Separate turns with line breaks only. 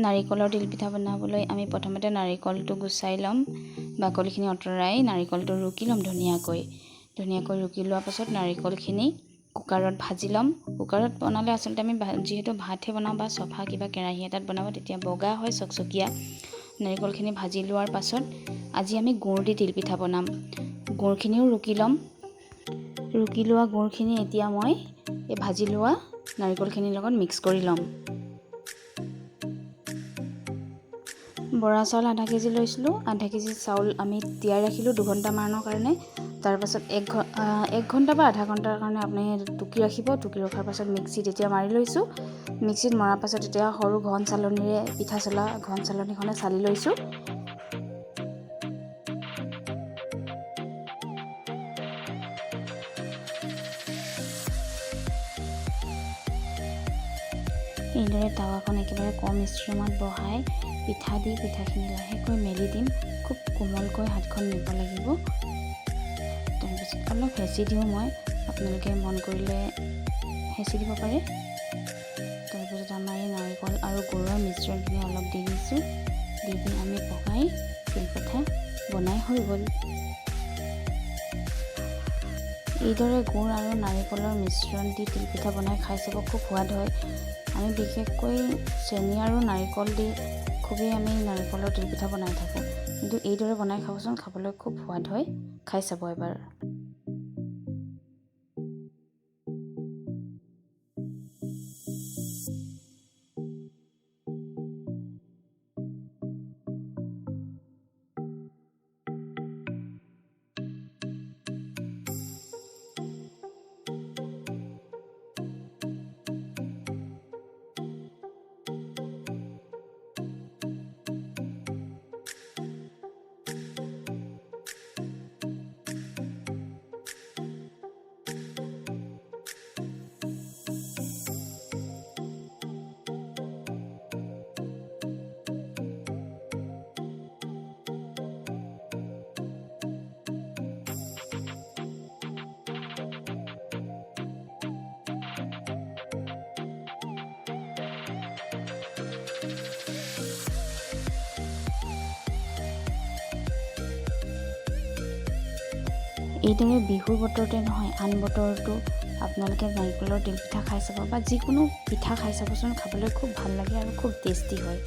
নাৰিকলৰ তিলপিঠা বনাবলৈ আমি প্ৰথমতে নাৰিকলটো গুচাই ল'ম, বাকলিখিনি আঁতৰাই নাৰিকলটো ৰুকি ল'ম ধুনীয়াকৈ ৰুকি লোৱাৰ পাছত নাৰিকলখিনি কুকাৰত ভাজি ল'ম। কুকাৰত বনালে আচলতে আমি যিহেতু ভাতহে বনাওঁ বা চফা কিবা কেৰাহী এটাত বনাব তেতিয়া বগা হয় চকচকীয়া। নাৰিকলখিনি ভাজি লোৱাৰ পাছত আজি আমি গুড় দি তিলপিঠা বনাম। গুড়খিনিও ৰুকি ল'ম। ৰুকি লোৱা গুড়খিনি এতিয়া মই এই ভাজি লোৱা নাৰিকলখিনিৰ লগত মিক্স কৰি ল'ম। বৰা চাউল আধা কেজি লৈছিলোঁ। আধা কেজি চাউল আমি তিয়াই ৰাখিলোঁ 2 ঘণ্টামানৰ কাৰণে। তাৰপাছত 1 ঘণ্টা বা আধা ঘণ্টাৰ কাৰণে আপুনি টুকি ৰাখিব। টুকি ৰখাৰ পাছত মিক্সিত এতিয়া মাৰি লৈছোঁ। মিক্সিত মৰাৰ পাছত এতিয়া সৰু ঘন চালনীৰে পিঠা চলা ঘন চালনীখনে চালি লৈছোঁ। এইদৰে টাৱাখন একেবাৰে কম ষ্ট্ৰীমত বহাই পিঠা দি পিঠাখিনি লাহেকৈ মেলি দিম। খুব কোমলকৈ হাতখন নিব লাগিব। তাৰপিছত অলপ হেঁচি দিওঁ মই, আপোনালোকে মন কৰিলে হেঁচি দিব পাৰে। তাৰপিছত আমাৰ এই নাৰিকল আৰু গুড়ৰ মিশ্ৰণখিনি অলপ দি দিছোঁ। দি আমি পকাই তিলপিঠা বনাই হৈ গ'ল। এইদৰে গুড় আৰু নাৰিকলৰ মিশ্ৰণ দি তিলপিঠা বনাই খাই চাব, খুব সোৱাদ হয়। আমি বিশেষকৈ চেনি আৰু নাৰিকল দি খুবেই আমি নাৰিকলৰ তিলপিঠা বনাই থাকোঁ, কিন্তু এইদৰে বনাই খাবচোন, খাবলৈ খুব সোৱাদ হয়। খাই চাব এবাৰ। এইদৰে বিহুৰ বতৰতে নহয়, আন বতৰতো আপোনালোকে নাৰিকলৰ তিলপিঠা খাই চাব বা যিকোনো পিঠা খাই চাবচোন, খাবলৈ খুব ভাল লাগে আৰু খুব টেষ্টি হয়।